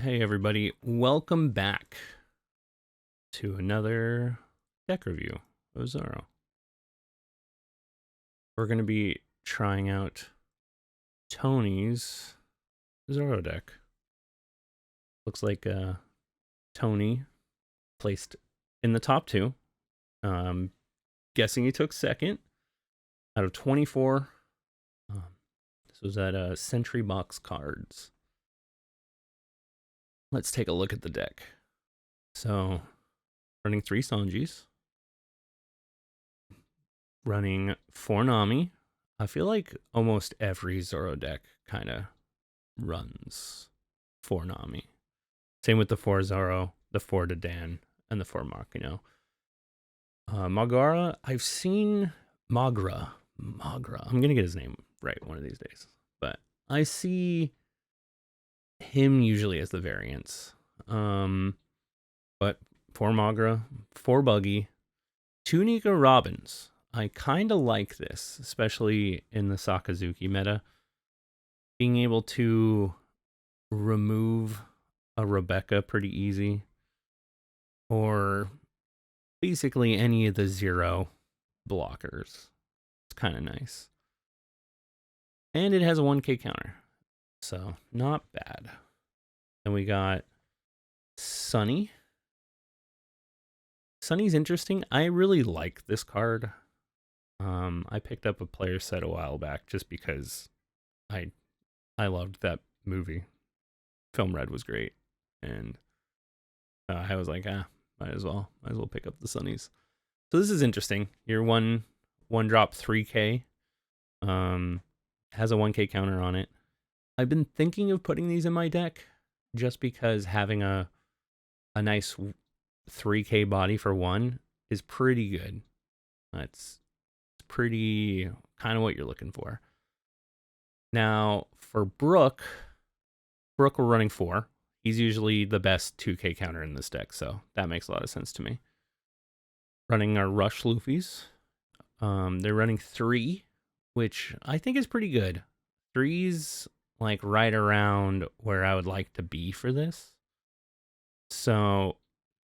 Hey everybody, welcome back to another deck review of Zoro. We're going to be trying out Tony's Zoro deck. Looks like Tony placed in the top two. Guessing he took second out of 24. This was at Century Box Cards. Let's take a look at the deck. So, running 3 Sanjis. Running 4 Nami. I feel like almost every Zoro deck kind of runs 4 Nami. Same with the 4 Zoro, the 4 Dadan, and the 4 Makino. Magara, I've seen Magra. I'm going to get his name right one of these days. But I see him usually as the variants. But 4 Magra, 4 Buggy, 2 Nika Robins. I kind of like this, especially in the Sakazuki meta. Being able to remove a Rebecca pretty easy. Or basically any of the 0 blockers. It's kind of nice. And it has a 1k counter. So, not bad. Then we got Sunny. Sunny's interesting. I really like this card. I picked up a player set a while back just because I loved that movie. Film Red was great, and I was like, might as well pick up the Sunnies. So this is interesting. Your one drop 3k, has a 1k counter on it. I've been thinking of putting these in my deck just because having a nice 3k body for 1 is pretty good. It's pretty kind of what you're looking for. Now, for Brook we're running 4. He's usually the best 2k counter in this deck, so that makes a lot of sense to me. Running our Rush Luffy's. They're running 3, which I think is pretty good. 3's like right around where I would like to be for this. So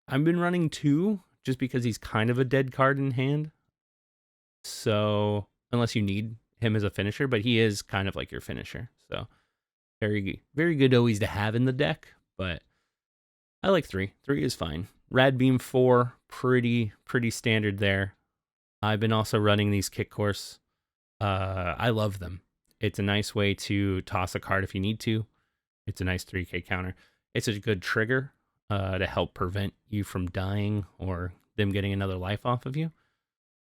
I've been running 2 just because he's kind of a dead card in hand. So, unless you need him as a finisher, but he is kind of like your finisher. So, very good always to have in the deck, but I like 3. 3 is fine. Rad Beam 4, pretty standard there. I've been also running these Kick Course. I love them. It's a nice way to toss a card if you need to. It's a nice 3k counter. It's a good trigger to help prevent you from dying or them getting another life off of you.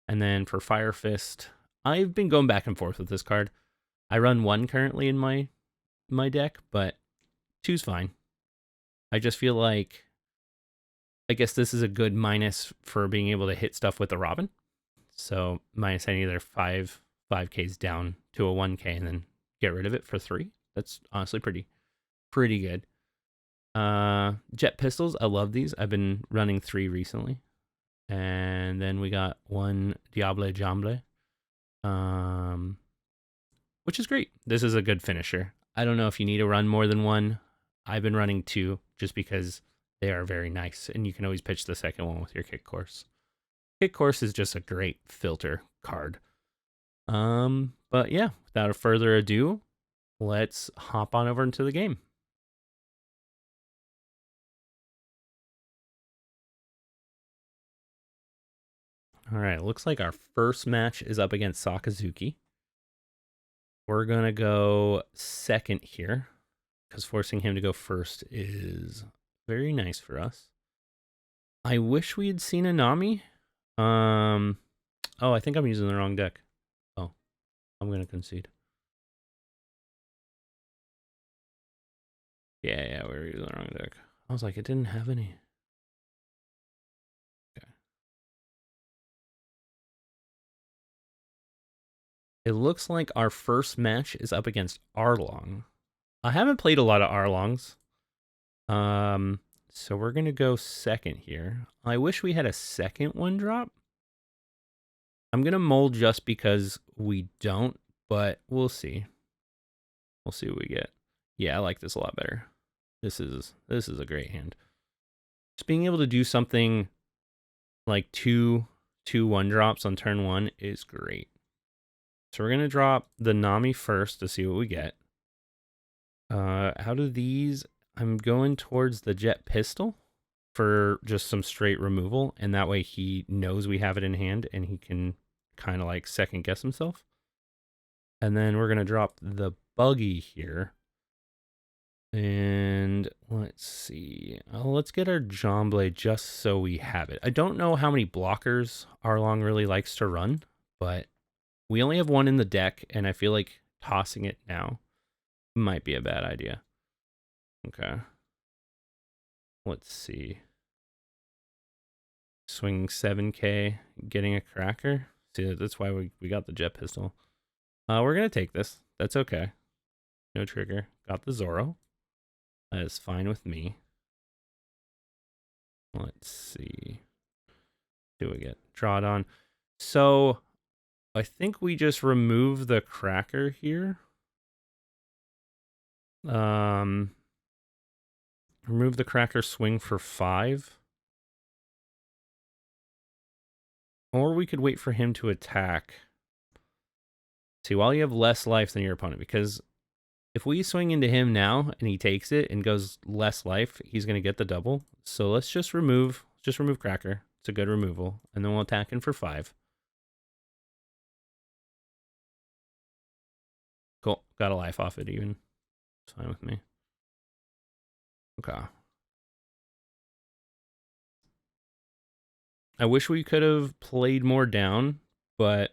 And then for Fire Fist, I've been going back and forth with this card. I run 1 currently in my deck, but 2's fine. I just feel like, I guess this is a good minus for being able to hit stuff with the Robin. So minus any of their 5Ks down to a 1k and then get rid of it for 3. That's honestly pretty good. Jet Pistols, I love these. I've been running 3 recently. And then we got 1 Diable Jamble, which is great. This is a good finisher. I don't know if you need to run more than 1. I've been running 2 just because they are very nice, and you can always pitch the second one with your Kick Course. Kick Course is just a great filter card. But yeah, without further ado, let's hop on over into the game. All right, looks like our first match is up against Sakazuki. We're going to go second here because forcing him to go first is very nice for us. I wish we had seen a Nami. Oh, I think I'm using the wrong deck. Oh, I'm going to concede. Yeah, we were using the wrong deck. I was like, it didn't have any. It looks like our first match is up against Arlong. I haven't played a lot of Arlongs. So we're going to go second here. I wish we had a second 1-drop. I'm going to mold just because we don't, but we'll see. We'll see what we get. Yeah, I like this a lot better. This is a great hand. Just being able to do something like two 1-drops on turn 1 is great. So we're gonna drop the Nami first to see what we get. Out of these, I'm going towards the Jet Pistol for just some straight removal, and that way he knows we have it in hand and he can kind of like second guess himself. And then we're gonna drop the Buggy here. And let's see. Let's get our Jomblade just so we have it. I don't know how many blockers Arlong really likes to run, but we only have one in the deck, and I feel like tossing it now might be a bad idea. Okay. Let's see. Swinging 7k, getting a cracker. See, that's why we got the Jet Pistol. We're going to take this. That's okay. No trigger. Got the Zoro. That is fine with me. Let's see. Do we get drawed on? So I think we just remove the cracker here. Remove the cracker, swing for 5. Or we could wait for him to attack. See, while you have less life than your opponent, because if we swing into him now and he takes it and goes less life, he's going to get the double. So let's just remove cracker. It's a good removal. And then we'll attack him for 5. Cool. Got a life off it even. It's fine with me. Okay. I wish we could have played more down, but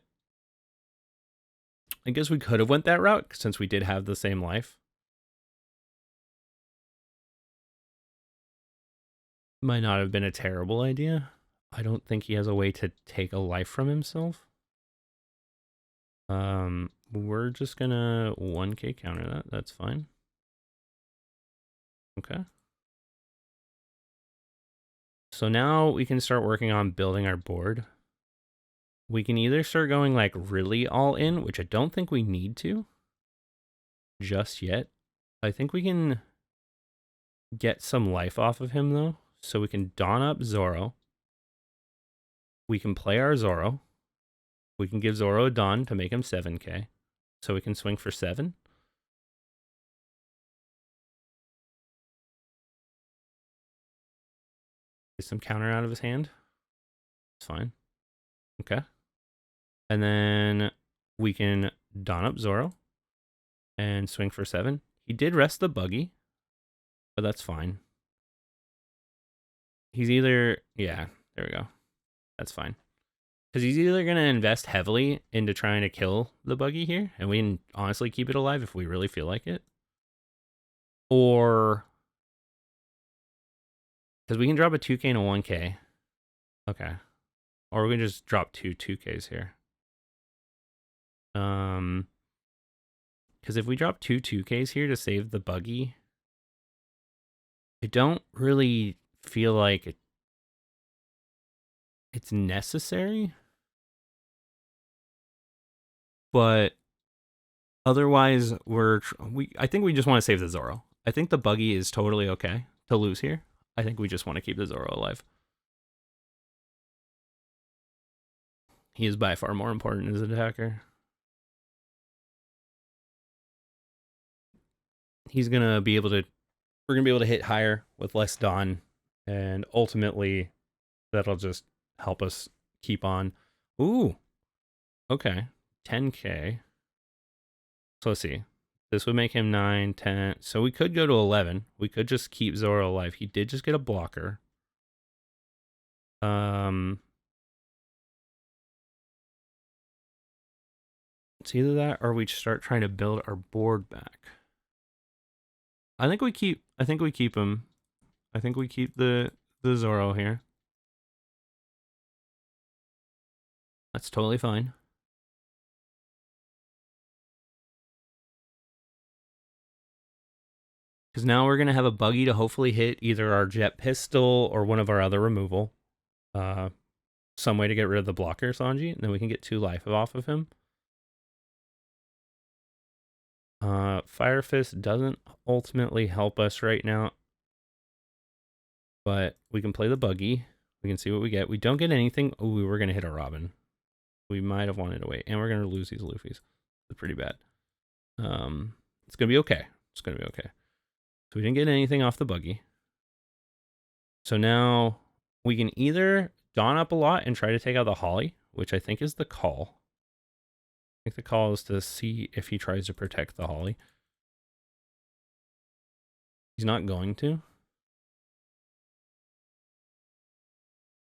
I guess we could have went that route since we did have the same life. Might not have been a terrible idea. I don't think he has a way to take a life from himself. We're just gonna 1k counter that. That's fine. Okay. So now we can start working on building our board. We can either start going like really all in, which I don't think we need to just yet. I think we can get some life off of him though. So we can Dawn up Zoro. We can play our Zoro. We can give Zoro a Dawn to make him 7k. So we can swing for 7. Get some counter out of his hand. It's fine. Okay. And then we can Dawn up Zoro and swing for 7. He did rest the Buggy, but that's fine. He's either, yeah, there we go. That's fine. Because he's either going to invest heavily into trying to kill the Buggy here, and we can honestly keep it alive if we really feel like it. Or, because we can drop a 2k and a 1k. Okay. Or we can just drop 2 2ks here. Because if we drop 2 2ks here to save the Buggy, I don't really feel like it's necessary. But otherwise, I think we just want to save the Zoro. I think the Buggy is totally okay to lose here. I think we just want to keep the Zoro alive. He is by far more important as an attacker. We're gonna be able to hit higher with less Dawn, and ultimately that'll just help us keep on. Ooh, okay, 10k. So let's see. This would make him 9, 10. So we could go to 11. We could just keep Zoro alive. He did just get a blocker. It's either that or we start trying to build our board back. I think we keep him. I think we keep the Zoro here. That's totally fine. Because now we're going to have a Buggy to hopefully hit either our Jet Pistol or one of our other removal. Some way to get rid of the blocker, Sanji, and then we can get 2 life off of him. Fire Fist doesn't ultimately help us right now. But we can play the buggy. We can see what we get. We don't get anything. Oh, we were going to hit a Robin. We might have wanted to wait. And we're going to lose these Luffys. It's pretty bad. It's going to be okay. It's going to be okay. So we didn't get anything off the buggy. So now we can either Dawn up a lot and try to take out the Holly, which I think is the call. I think the call is to see if he tries to protect the Holly. He's not going to.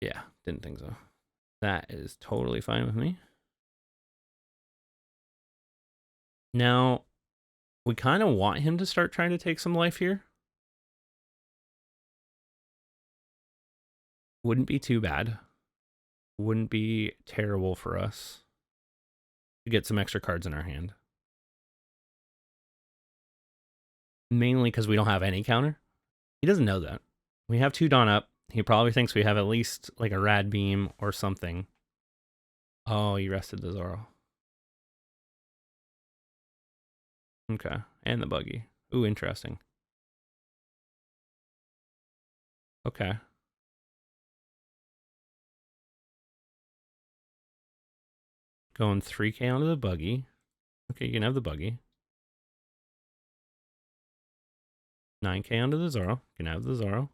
Yeah, didn't think so. That is totally fine with me. Now, we kind of want him to start trying to take some life here. Wouldn't be too bad. Wouldn't be terrible for us to get some extra cards in our hand. Mainly because we don't have any counter. He doesn't know that. We have 2 Dawn up. He probably thinks we have at least like a Rad Beam or something. Oh, he rested the Zoro. Okay, and the buggy. Ooh, interesting. Okay. Going 3k onto the buggy. Okay, you can have the buggy. 9k onto the Zoro. You can have the Zoro.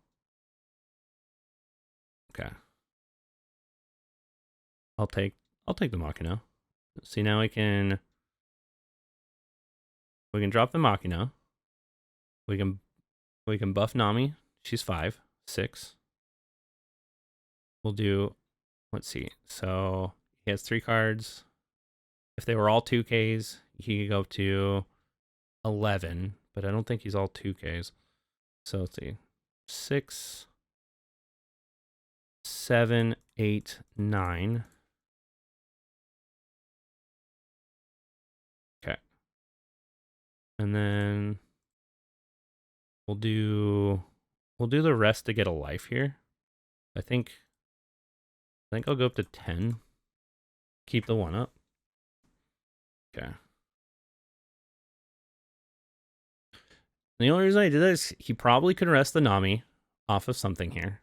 Okay. I'll take the Machina. See, now we can drop the Machina. We can buff Nami. She's 5, 6. We'll do, let's see. So he has 3 cards. If they were all 2Ks, he could go up to 11, but I don't think he's all 2Ks. So let's see. 6, 7, 8, 9. Okay. And then we'll do the rest to get a life here. I think I'll go up to 10. Keep the 1 up. Okay. The only reason I did that is he probably could rest the Nami off of something here.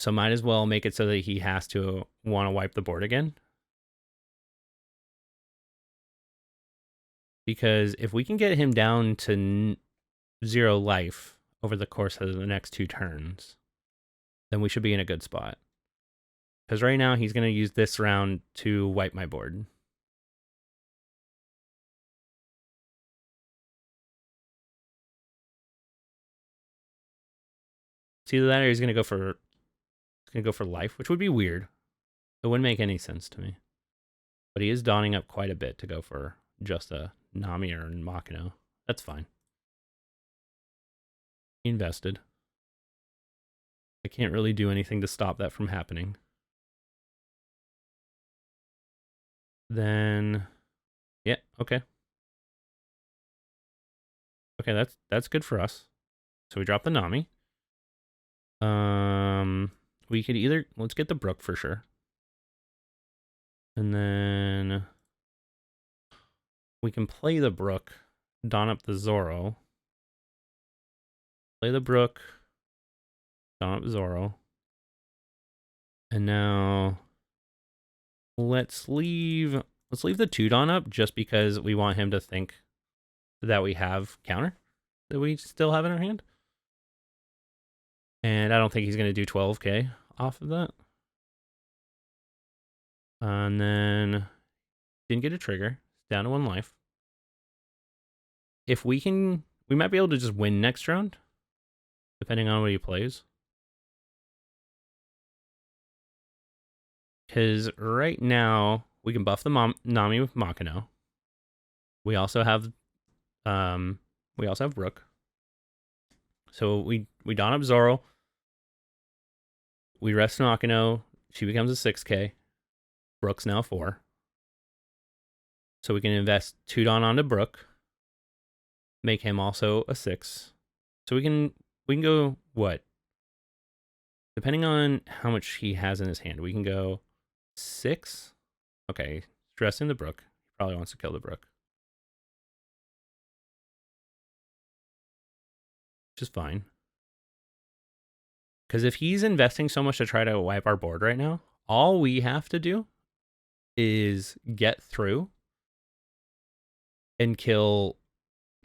So might as well make it so that he has to want to wipe the board again. Because if we can get him down to 0 life over the course of the next 2 turns, then we should be in a good spot. Because right now he's going to use this round to wipe my board. It's either that or he's going to go for life, which would be weird. It wouldn't make any sense to me. But he is donning up quite a bit to go for just a Nami or Machina. That's fine. He invested. I can't really do anything to stop that from happening. Then, yeah, okay. Okay, that's good for us. So we drop the Nami. We could either, let's get the Brook for sure. And then we can play the Brook, don up the Zoro. Play the Brook, don up Zoro. And now let's leave the 2 Dawn up just because we want him to think that we have counter that we still have in our hand. And I don't think he's going to do 12k off of that. And then didn't get a trigger. Down to 1 life. If we can, we might be able to just win next round, depending on what he plays. Because right now we can buff the Nami with Machina. We also have Brook. So we don up Zoro. We rest Machina. She becomes a 6k. Brook's now 4. So we can invest 2 Dawn onto Brook. Make him also a 6. So we can go what? Depending on how much he has in his hand, we can go 6. Okay, dressing the Brook. He probably wants to kill the Brook. Which is fine. Because if he's investing so much to try to wipe our board right now, all we have to do is get through and kill,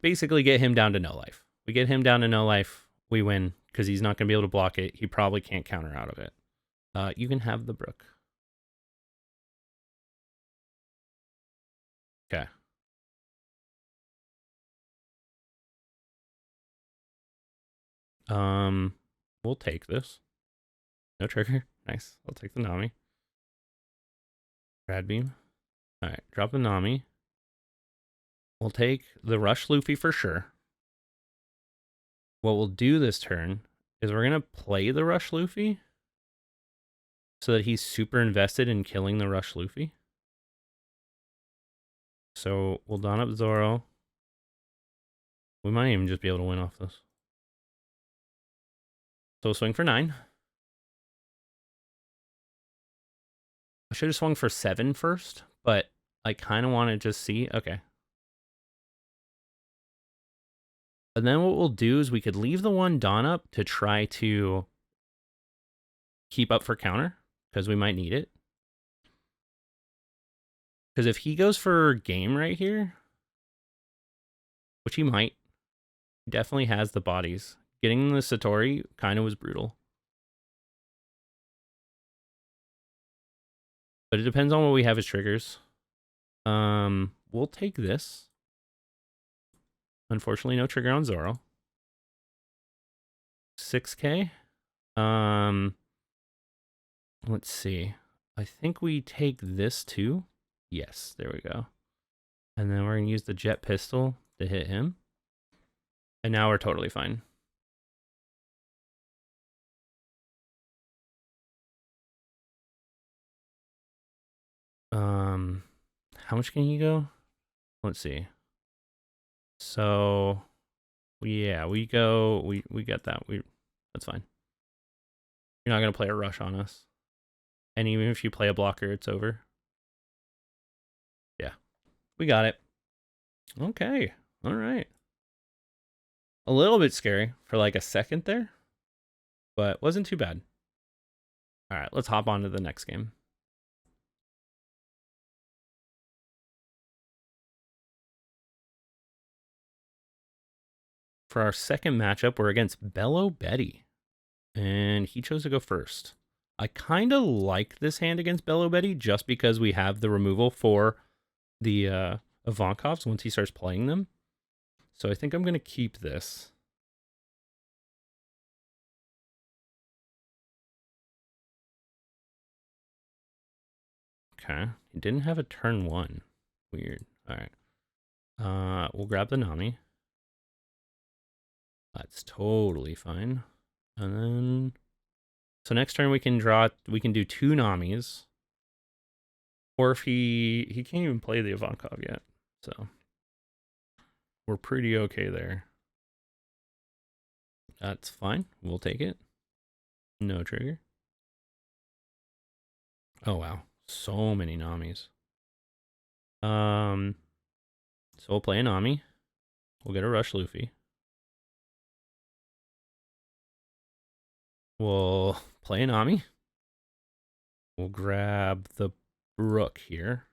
basically get him down to no life. We get him down to no life, we win, because he's not going to be able to block it. He probably can't counter out of it. You can have the Brook. Okay. We'll take this. No trigger. Nice. I'll take the Nami. Rad Beam. Alright, drop the Nami. We'll take the Rush Luffy for sure. What we'll do this turn is we're going to play the Rush Luffy so that he's super invested in killing the Rush Luffy. So we'll don up Zoro. We might even just be able to win off this. So we'll swing for 9. I should have swung for 7 first, but I kind of want to just see. Okay. And then what we'll do is we could leave the 1 Dawn up to try to keep up for counter, because we might need it. Because if he goes for game right here, which he might, he definitely has the bodies. Getting the Satori kind of was brutal. But it depends on what we have as triggers. We'll take this. Unfortunately, no trigger on Zoro. 6K. Let's see. I think we take this too. Yes, there we go. And then we're going to use the jet pistol to hit him. And now we're totally fine. How much can you go? Let's see. So, yeah, we get that. That's fine. You're not going to play a rush on us. And even if you play a blocker, it's over. Yeah, we got it. Okay, all right. A little bit scary for like a second there, but wasn't too bad. All right, let's hop on to the next game. For our second matchup, we're against Bello Betty, and he chose to go first. I kind of like this hand against Bello Betty just because we have the removal for the Ivankovs once he starts playing them. So I think I'm going to keep this. Okay, he didn't have a turn 1. Weird. All right. We'll grab the Nami. That's totally fine. And then, so next turn we can do 2 Namis. Or if he can't even play the Ivankov yet. So we're pretty okay there. That's fine. We'll take it. No trigger. Oh wow. So many Namis. So we'll play a Nami. We'll get a Rush Luffy. We'll play a Nami. We'll grab the Brook here.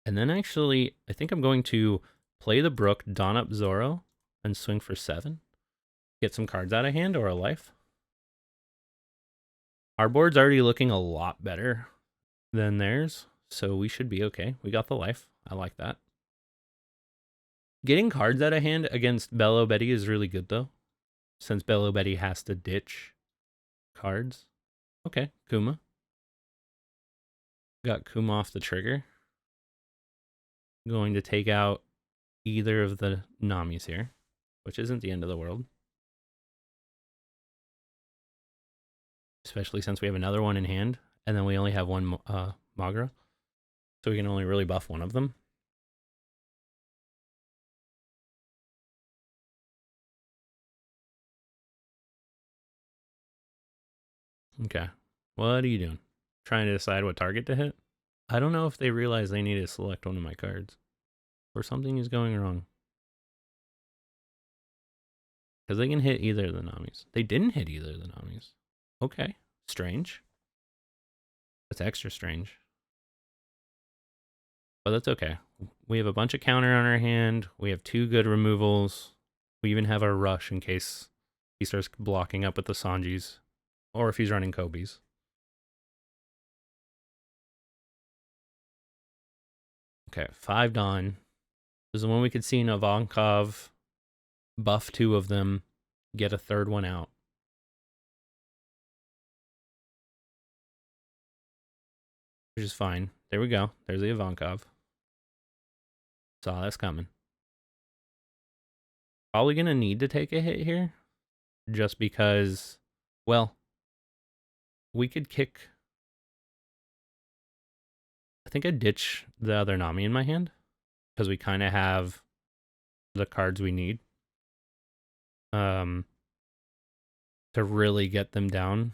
And then actually, I think I'm going to play the Brook, don up Zoro, and swing for 7. Get some cards out of hand or a life. Our board's already looking a lot better than theirs, so we should be okay. We got the life. I like that. Getting cards out of hand against Bello Betty is really good, though, since Bello Betty has to ditch cards. Okay, Kuma. Got Kuma off the trigger. Going to take out either of the Namis here, which isn't the end of the world. Especially since we have another one in hand, and then we only have one Magra. So we can only really buff one of them. Okay. What are you doing? Trying to decide what target to hit? I don't know if they realize they need to select one of my cards. Or something is going wrong. Because they can hit either of the Namis. They didn't hit either of the Namis. Okay, strange. That's extra strange. But that's okay. We have a bunch of counter on our hand. We have 2 good removals. We even have our rush in case he starts blocking up with the Sanjis. Or if he's running Kobe's. Okay, 5 Dawn. This is when we could see an Ivankov buff 2 of them, get a 3rd one out. Which is fine. There we go. There's the Ivankov. Saw this coming. Probably going to need to take a hit here. Just because, well, we could kick. I think I'd ditch the other Nami in my hand. Because we kind of have the cards we need. To really get them down.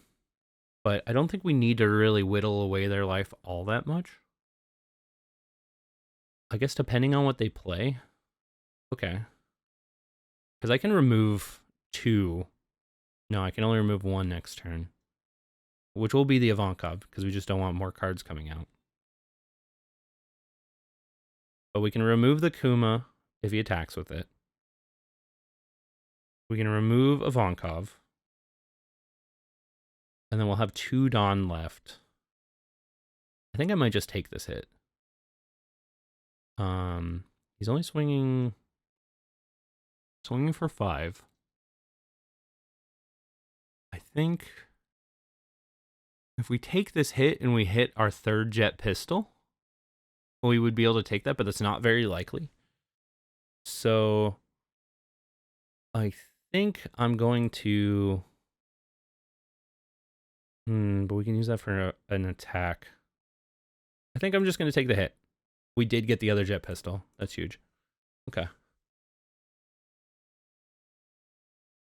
But I don't think we need to really whittle away their life all that much. I guess depending on what they play. Okay. Because I can remove 2. No, I can only remove 1 next turn. Which will be the Ivankov, because we just don't want more cards coming out. But we can remove the Kuma if he attacks with it. We can remove Ivankov. And then we'll have 2 Dawn left. I think I might just take this hit. He's only swinging for 5. I think if we take this hit and we hit our 3rd jet pistol, we would be able to take that, but that's not very likely. So I think I'm going to... but we can use that for an attack. I think I'm just going to take the hit. We did get the other jet pistol. That's huge. Okay.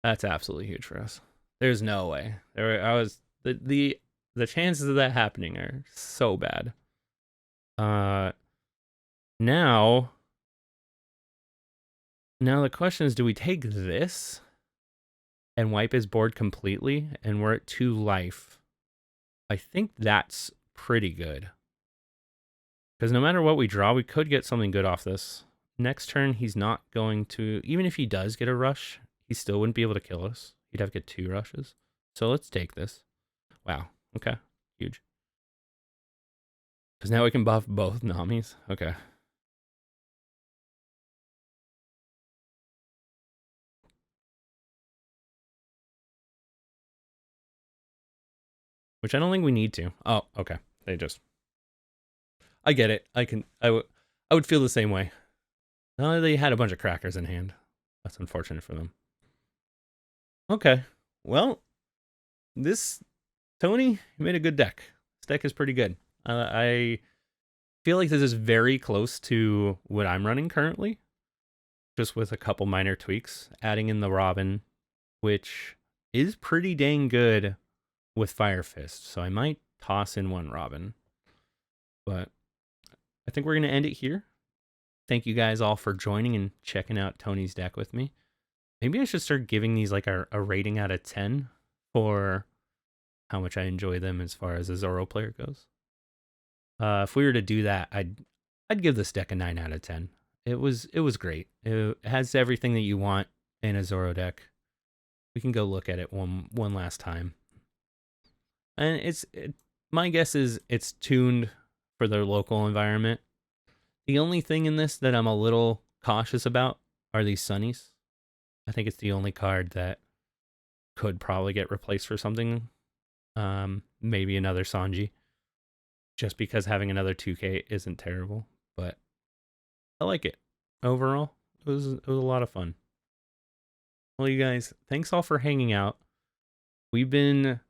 That's absolutely huge for us. There's no way. The chances of that happening are so bad. Now the question is, do we take this and wipe his board completely and we're at 2 life? I think that's pretty good. Because no matter what we draw, we could get something good off this. Next turn, he's not going to... Even if he does get a rush, he still wouldn't be able to kill us. He'd have to get 2 rushes. So let's take this. Wow. Okay. Huge. Because now we can buff both Namis. Okay. Which I don't think we need to. Oh, okay. They just... I get it. I would feel the same way. They had a bunch of crackers in hand. That's unfortunate for them. Okay. Well, Tony made a good deck. This deck is pretty good. I feel like this is very close to what I'm running currently. Just with a couple minor tweaks. Adding in the Robin, which is pretty dang good with Fire Fist. So I might toss in 1 Robin. But I think we're going to end it here. Thank you guys all for joining and checking out Tony's deck with me. Maybe I should start giving these like a rating out of 10 for how much I enjoy them as far as a Zoro player goes. If we were to do that, I'd give this deck a 9 out of 10. It was great. It has everything that you want in a Zoro deck. We can go look at it one last time. And my guess is it's tuned for their local environment. The only thing in this that I'm a little cautious about are these Sunnies. I think it's the only card that could probably get replaced for something. Maybe another Sanji. Just because having another 2K isn't terrible. But I like it. Overall, it was a lot of fun. Well, you guys, thanks all for hanging out. We've been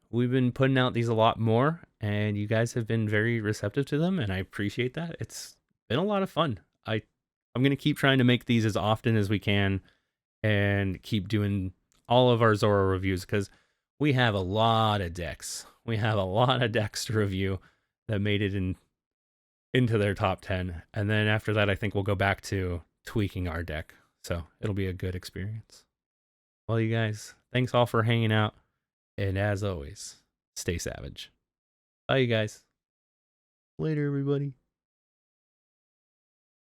putting out these a lot more, and you guys have been very receptive to them, and I appreciate that. It's been a lot of fun. I'm gonna keep trying to make these as often as we can, and keep doing all of our Zoro reviews because we have a lot of decks. We have a lot of decks to review that made it into their top 10, and then after that, I think we'll go back to tweaking our deck. So it'll be a good experience. Well, you guys, thanks all for hanging out. And as always, stay savage. Bye, you guys. Later, everybody.